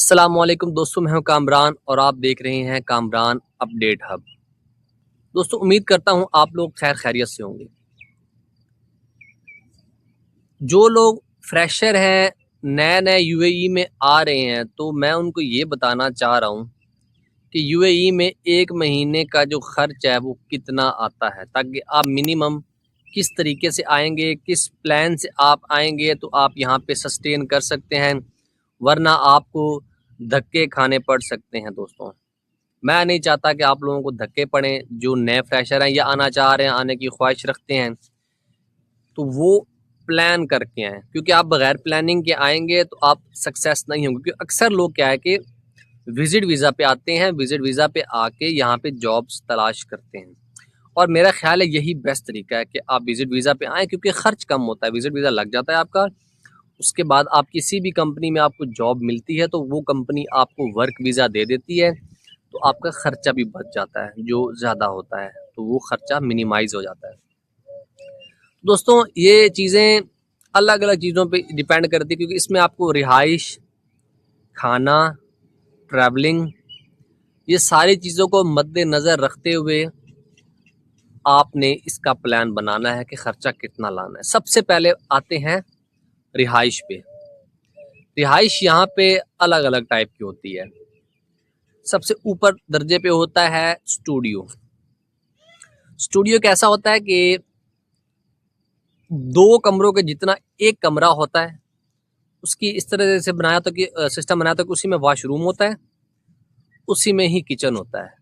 अस्सलामुअलैकुम दोस्तों, मैं हूं कामरान और आप देख रहे हैं कामरान अपडेट हब। दोस्तों, उम्मीद करता हूं आप लोग खैर खैरियत से होंगे। जो लोग फ्रेशर हैं, नए नए यूएई में आ रहे हैं, तो मैं उनको ये बताना चाह रहा हूं कि यूएई में एक महीने का जो खर्च है वो कितना आता है, ताकि आप मिनिमम किस तरीके से आएंगे, किस प्लान से आप आएंगे तो आप यहाँ पे सस्टेन कर सकते हैं, वरना आपको धक्के खाने पड़ सकते हैं। दोस्तों, मैं नहीं चाहता कि आप लोगों को धक्के पड़ें। जो नए फ्रेशर हैं या आना चाह रहे हैं, आने की ख्वाहिश रखते हैं, तो वो प्लान करके आएँ, क्योंकि आप बगैर प्लानिंग के आएंगे तो आप सक्सेस नहीं होंगे। क्योंकि अक्सर लोग क्या है कि विजिट वीज़ा पे आते हैं, विजिट वीज़ा पे आके यहाँ पे जॉब्स तलाश करते हैं, और मेरा ख्याल है यही बेस्ट तरीका है कि आप विजिट वीज़ा पे आएँ, क्योंकि खर्च कम होता है। विजिट वीज़ा लग जाता है आपका, उसके बाद आप किसी भी कंपनी में आपको जॉब मिलती है तो वो कंपनी आपको वर्क वीज़ा दे देती है, तो आपका खर्चा भी बच जाता है। जो ज़्यादा होता है तो वो खर्चा मिनिमाइज हो जाता है। दोस्तों, ये चीज़ें अलग अलग चीज़ों पे डिपेंड करती है, क्योंकि इसमें आपको रिहाइश, खाना, ट्रैवलिंग, ये सारी चीज़ों को मद्देनज़र रखते हुए आपने इसका प्लान बनाना है कि खर्चा कितना लाना है। सबसे पहले आते हैं रिहाइश पे। रिहाइश यहाँ पे अलग अलग टाइप की होती है। सबसे ऊपर दर्जे पे होता है स्टूडियो। स्टूडियो कैसा होता है कि 2 कमरों के जितना एक कमरा होता है, उसकी इस तरह से बनाया था कि सिस्टम बनाया था कि उसी में वॉशरूम होता है, उसी में ही किचन होता है।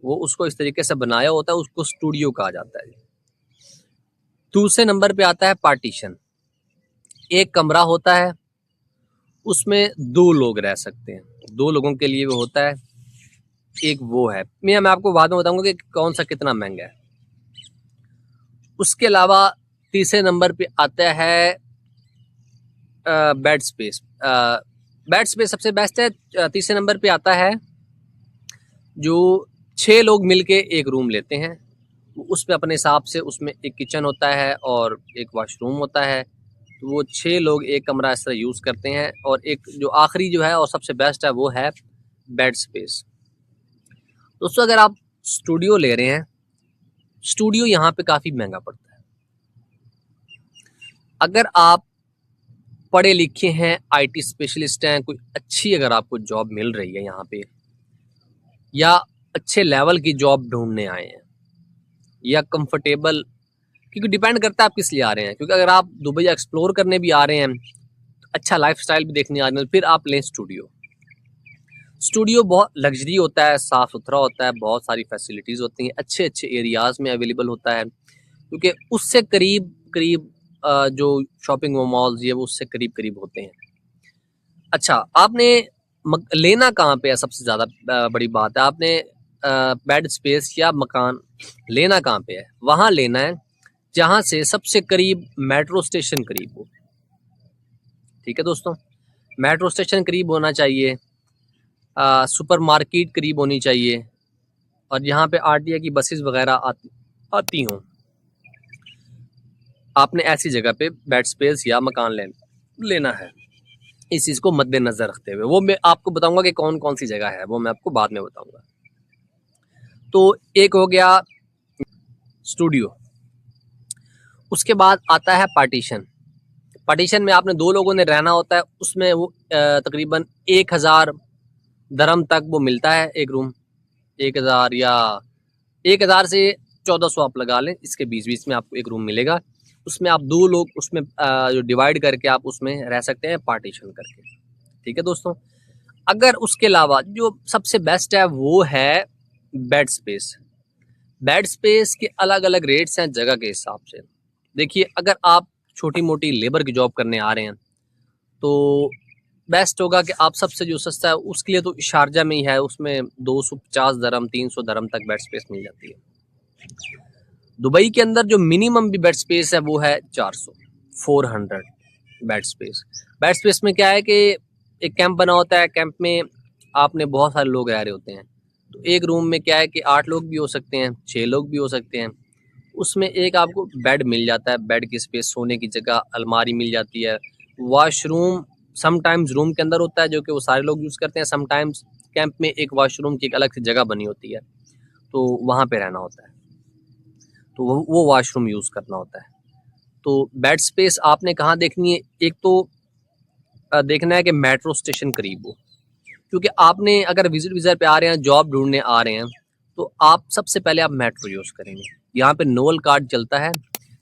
वो उसको इस तरीके से बनाया होता है, उसको स्टूडियो कहा जाता है। दूसरे नंबर पे आता है पार्टीशन। एक कमरा होता है, उसमें 2 लोग रह सकते हैं, 2 लोगों के लिए वो होता है। एक वो है, मैं आपको बाद में बताऊंगा कि कौन सा कितना महंगा है। उसके अलावा तीसरे नंबर पे आता है बेड स्पेस। बेड स्पेस सबसे बेस्ट है। तीसरे नंबर पे आता है जो 6 लोग मिलके एक रूम लेते हैं, उसमें अपने हिसाब से उसमें एक किचन होता है और एक वॉशरूम होता है, तो वो 6 लोग एक कमरा इस तरह यूज़ करते हैं। और एक जो आखिरी जो है और सबसे बेस्ट है वो है बेड स्पेस। दोस्तों, अगर आप स्टूडियो ले रहे हैं, स्टूडियो यहाँ पे काफ़ी महंगा पड़ता है। अगर आप पढ़े लिखे हैं, आईटी स्पेशलिस्ट हैं, कोई अच्छी अगर आपको जॉब मिल रही है यहाँ पे, या अच्छे लेवल की जॉब ढूंढने आए हैं, या कंफर्टेबल, क्योंकि डिपेंड करता है आप किस लिए आ रहे हैं। क्योंकि अगर आप दुबई एक्सप्लोर करने भी आ रहे हैं, अच्छा लाइफस्टाइल भी देखने आ रहे हैं, फिर आप लें स्टूडियो। स्टूडियो बहुत लग्जरी होता है, साफ़ सुथरा होता है, बहुत सारी फैसिलिटीज़ होती हैं, अच्छे अच्छे एरियाज़ में अवेलेबल होता है, क्योंकि उससे करीब करीब जो शॉपिंग मॉल्स ये वो उससे करीब करीब होते हैं। अच्छा, आपने लेना कहाँ पे है? सबसे ज़्यादा बड़ी बात है, आपने बेड स्पेस या मकान लेना कहाँ पे है? वहाँ लेना है जहाँ से सबसे करीब मेट्रो स्टेशन करीब हो। ठीक है दोस्तों, मेट्रो स्टेशन करीब होना चाहिए, सुपर मार्केट करीब होनी चाहिए, और यहाँ पे आरटीए की बसेस वगैरह आती हों। आपने ऐसी जगह पे बेड स्पेस या मकान लेना है, इस चीज़ को मद्देनज़र रखते हुए। वो मैं आपको बताऊंगा कि कौन कौन सी जगह है, वो मैं आपको बाद में बताऊंगा। तो एक हो गया स्टूडियो। उसके बाद आता है पार्टीशन। पार्टीशन में आपने 2 लोगों ने रहना होता है, उसमें वो तकरीबन 1000 दरम तक वो मिलता है एक रूम। 1000 या 1000 से 1400 आप लगा लें, इसके बीच बीच में आपको एक रूम मिलेगा। उसमें आप 2 लोग उसमें जो डिवाइड करके आप उसमें रह सकते हैं पार्टीशन करके। ठीक है दोस्तों, अगर उसके अलावा जो सबसे बेस्ट है वो है बेड स्पेस। बेड स्पेस के अलग अलग रेट्स हैं जगह के हिसाब से। देखिए, अगर आप छोटी मोटी लेबर की जॉब करने आ रहे हैं तो बेस्ट होगा कि आप सबसे जो सस्ता है उसके लिए तो शारजा में ही है, उसमें 250 दरम 300 दरम तक बेड स्पेस मिल जाती है। दुबई के अंदर जो मिनिमम भी बेड स्पेस है वो है 400 बेड स्पेस। बेड स्पेस में क्या है कि एक कैंप बना होता है, कैंप में आपने बहुत सारे लोग रह रहे होते हैं, तो एक रूम में क्या है कि 8 लोग भी हो सकते हैं, 6 लोग भी हो सकते हैं। उसमें एक आपको बेड मिल जाता है, बेड की स्पेस, सोने की जगह, अलमारी मिल जाती है, वॉशरूम समटाइम्स रूम के अंदर होता है जो कि वो सारे लोग यूज़ करते हैं, समटाइम्स कैंप में एक वॉशरूम की एक अलग से जगह बनी होती है, तो वहाँ पे रहना होता है, तो वो वॉशरूम यूज़ करना होता है। तो बेड स्पेस आपने कहाँ देखनी है, एक तो देखना है कि मेट्रो स्टेशन करीब हो, क्योंकि आपने अगर विजिट वीज़ा पे आ रहे हैं, जॉब ढूंढने आ रहे हैं, तो आप सबसे पहले आप मेट्रो यूज़ करेंगे। यहाँ पे नोवल कार्ड चलता है,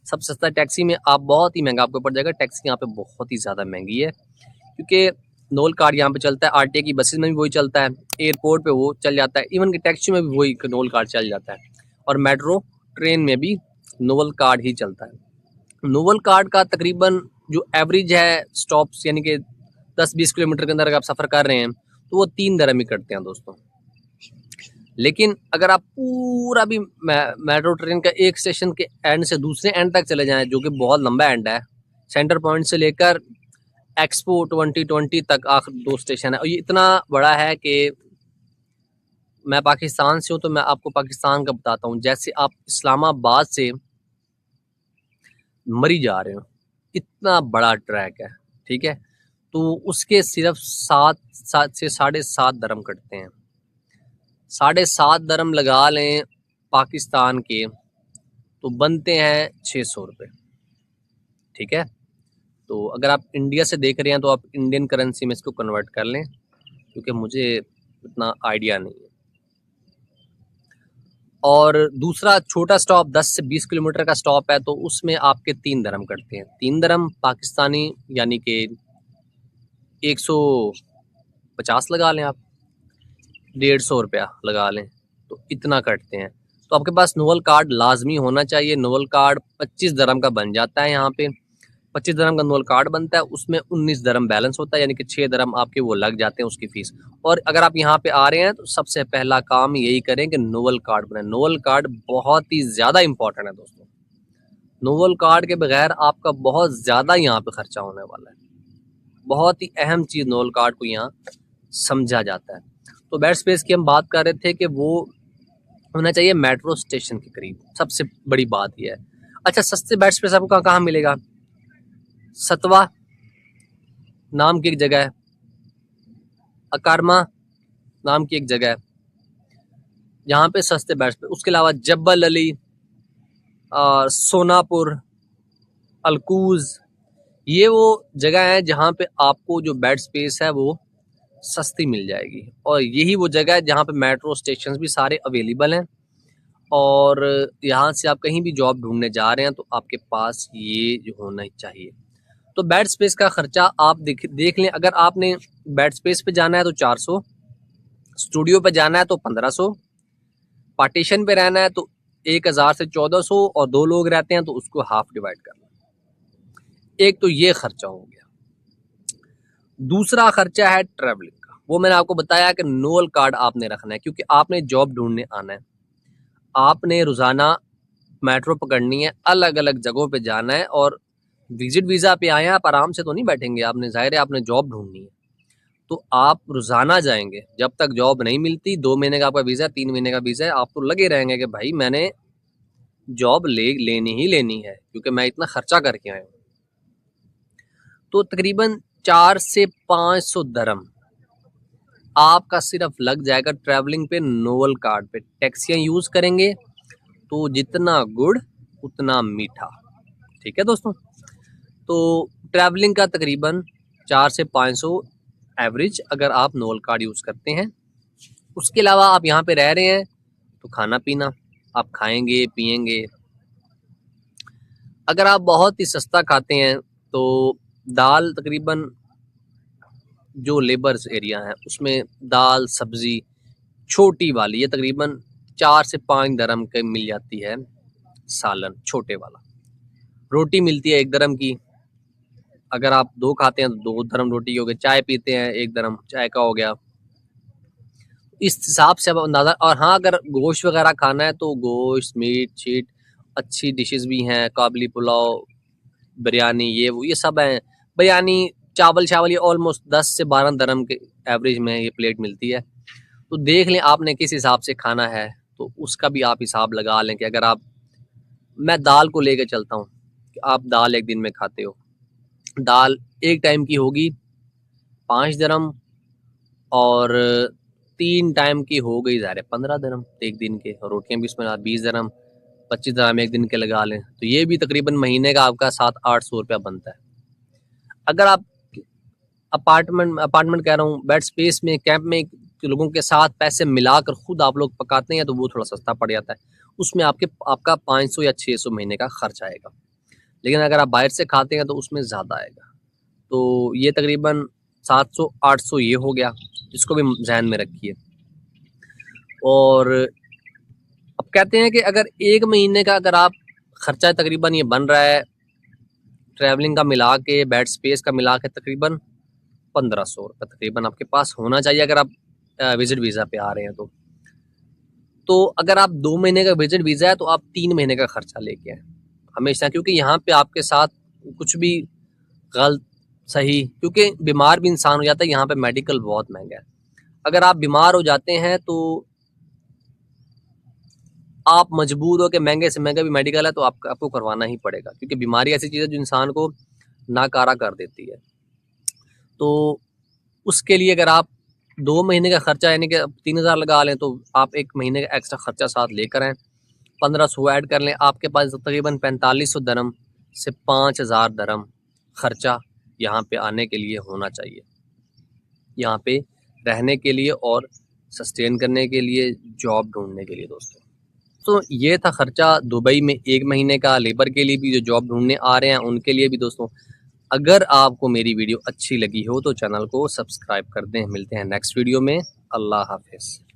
सबसे सस्ता टैक्सी में आप बहुत ही महंगा आपको पड़ जाएगा, टैक्सी यहाँ पे बहुत ही ज़्यादा महंगी है, क्योंकि नोवल कार्ड यहाँ पे चलता है, आरटीए की बसेस में भी वही चलता है, एयरपोर्ट पे वो चल जाता है, इवन कि टैक्सी में भी वही नोवल कार्ड चल जाता है, और मेट्रो ट्रेन में भी नोवल कार्ड ही चलता है। नोवल कार्ड का तकरीबन जो एवरेज है स्टॉप्स, यानी कि 10-20 किलोमीटर के अंदर अगर आप सफ़र कर रहे हैं तो वो 3 दरम ही कटते हैं दोस्तों। लेकिन अगर आप पूरा भी मेट्रो ट्रेन का एक स्टेशन के एंड से दूसरे एंड तक चले जाएं, जो कि बहुत लंबा एंड है, सेंटर पॉइंट से लेकर एक्सपो 2020 तक आखिर 2 स्टेशन है, और ये इतना बड़ा है कि मैं पाकिस्तान से हूँ तो मैं आपको पाकिस्तान का बताता हूँ। जैसे आप इस्लामाबाद से मरी जा रहे हो, इतना बड़ा ट्रैक है, ठीक है, तो उसके सिर्फ 7 से 7.5 दरम कटते हैं। 7.5 दरम लगा लें पाकिस्तान के तो बनते हैं 600 रुपये, ठीक है। तो अगर आप इंडिया से देख रहे हैं तो आप इंडियन करेंसी में इसको कन्वर्ट कर लें, क्योंकि मुझे उतना आइडिया नहीं है। और दूसरा छोटा स्टॉप 10 से 20 किलोमीटर का स्टॉप है, तो उसमें आपके 3 दरम कटते हैं। 3 दरम पाकिस्तानी यानी कि 150 लगा लें आप, 150 रुपया लगा लें, तो इतना कटते हैं। तो आपके पास नोवल कार्ड लाजमी होना चाहिए। नोवल कार्ड 25 दरम का बन जाता है, यहाँ पे 25 दरम का नोवल कार्ड बनता है, उसमें 19 दरम बैलेंस होता है, यानी कि 6 दरम आपके वो लग जाते हैं उसकी फ़ीस। और अगर आप यहाँ पे आ रहे हैं तो सबसे पहला काम यही करें कि नोवल कार्ड बनाएं। नोवल कार्ड बहुत ही ज़्यादा इंपॉर्टेंट है दोस्तों। नोवल कार्ड के बगैर आपका बहुत ज़्यादा यहाँ पे खर्चा होने वाला है। बहुत ही अहम चीज़ नोवल कार्ड को यहाँ समझा जाता है। तो बेड स्पेस की हम बात कर रहे थे कि वो होना चाहिए मेट्रो स्टेशन के करीब, सबसे बड़ी बात यह है। अच्छा, सस्ते बेड स्पेस आपको कहाँ मिलेगा? सतवा नाम की एक जगह है, अकारमा नाम की एक जगह है, यहाँ पे सस्ते बेड स्पेस। उसके अलावा जब्बल अली और सोनापुर, अलकूज, ये वो जगह है जहाँ पे आपको जो बेड स्पेस है वो सस्ती मिल जाएगी, और यही वो जगह है जहाँ पे मेट्रो स्टेशन भी सारे अवेलेबल हैं। और यहाँ से आप कहीं भी जॉब ढूंढने जा रहे हैं तो आपके पास ये जो होना ही चाहिए। तो बेड स्पेस का खर्चा आप देख लें। अगर आपने बेड स्पेस पे जाना है तो 400, स्टूडियो पे जाना है तो 1500, पार्टीशन पे रहना है तो 1000 से 1400, और 2 लोग रहते हैं तो उसको हाफ डिवाइड करना। एक तो ये खर्चा हो गया। दूसरा खर्चा है ट्रैवलिंग का। वो मैंने आपको बताया कि नोवल कार्ड आपने रखना है, क्योंकि आपने जॉब ढूंढने आना है, आपने रोज़ाना मेट्रो पकड़नी है, अलग अलग जगहों पे जाना है, और विजिट वीज़ा पे आए हैं, आप आराम से तो नहीं बैठेंगे, आपने ज़ाहिर है आपने जॉब ढूंढनी है, तो आप रोज़ाना जाएंगे। जब तक जॉब नहीं मिलती, 2 महीने का आपका वीज़ा है, 3 महीने का वीज़ा है, आप तो लगे रहेंगे कि भाई मैंने जॉब लेनी ही लेनी है, क्योंकि मैं इतना खर्चा करके आया हूँ। तो तकरीबन 4 से 500 दरम आपका सिर्फ लग जाएगा ट्रैवलिंग पे, नोवल कार्ड पे। टैक्सियाँ यूज़ करेंगे तो जितना गुड़ उतना मीठा, ठीक है दोस्तों। तो ट्रैवलिंग का तकरीबन 4 से 500 एवरेज अगर आप नोवल कार्ड यूज़ करते हैं। उसके अलावा आप यहाँ पे रह रहे हैं तो खाना पीना आप खाएंगे पिएंगे। अगर आप बहुत ही सस्ता खाते हैं तो दाल, तकरीबन जो लेबर्स एरिया है उसमें दाल सब्ज़ी छोटी वाली, ये तकरीबन 4 से 5 दरम के मिल जाती है। सालन छोटे वाला, रोटी मिलती है 1 दरम की। अगर आप 2 खाते हैं तो 2 दरम रोटी हो गई, चाय पीते हैं 1 दरम चाय का हो गया। इस हिसाब से अब अंदाज़ा। और हाँ, अगर गोश्त वगैरह खाना है तो गोश्त, मीट शीट, अच्छी डिशेस भी हैं, काबली पुलाव, बिरयानी, ये सब हैं। बिरयानी चावल ये ऑलमोस्ट 10 से 12 दरम के एवरेज में ये प्लेट मिलती है। तो देख लें आपने किस हिसाब से खाना है, तो उसका भी आप हिसाब लगा लें कि अगर आप, मैं दाल को लेके चलता हूँ कि आप दाल एक दिन में खाते हो, दाल एक टाइम की होगी 5 दिरहम और 3 टाइम की हो गई ज़ाहिर है 15 दिरहम एक दिन के, और रोटियाँ भी इसमें 20 दिरहम 25 दिरहम एक दिन के लगा लें तो ये भी तकरीबन महीने का आपका 700-800 रुपया बनता है। अगर आप अपार्टमेंट कह रहा हूँ, बेड स्पेस में, कैंप में लोगों के साथ पैसे मिलाकर खुद आप लोग पकाते हैं तो वो थोड़ा सस्ता पड़ जाता है, उसमें आपका 500 या 600 महीने का खर्च आएगा। लेकिन अगर आप बाहर से खाते हैं तो उसमें ज़्यादा आएगा। तो ये तकरीबन 700-800 ये हो गया, इसको भी जहन में रखिए। और अब कहते हैं कि अगर एक महीने का अगर आप खर्चा तकरीबन ये बन रहा है ट्रैवलिंग का मिला के, बेड स्पेस का मिला के, तकरीबन 1500 रुपये तकरीबन आपके पास होना चाहिए अगर आप विजिट वीज़ा पे आ रहे हैं तो अगर आप 2 महीने का विजिट वीज़ा है तो आप 3 महीने का खर्चा लेके आए हमेशा, क्योंकि यहाँ पे आपके साथ कुछ भी गलत सही, क्योंकि बीमार भी इंसान हो जाता है, यहाँ पे मेडिकल बहुत महंगा है। अगर आप बीमार हो जाते हैं तो आप मजबूर हो के महंगे से महंगा भी मेडिकल है तो आपको करवाना ही पड़ेगा, क्योंकि बीमारी ऐसी चीज़ है जो इंसान को नाकारा कर देती है। तो उसके लिए अगर आप 2 महीने का खर्चा यानी कि 3000 लगा लें तो आप 1 महीने का एक्स्ट्रा खर्चा साथ लेकर आएँ, 1500 ऐड कर लें, आपके पास तकरीबन 4500 दिरहम से 5000 दिरहम खर्चा यहाँ पे आने के लिए होना चाहिए, यहाँ पे रहने के लिए और सस्टेन करने के लिए, जॉब ढूंढने के लिए दोस्तों। तो ये था खर्चा दुबई में 1 महीने का, लेबर के लिए भी जो जॉब ढूंढने आ रहे हैं उनके लिए भी दोस्तों। अगर आपको मेरी वीडियो अच्छी लगी हो तो चैनल को सब्सक्राइब कर दें। मिलते हैं नेक्स्ट वीडियो में। अल्लाह हाफिज़।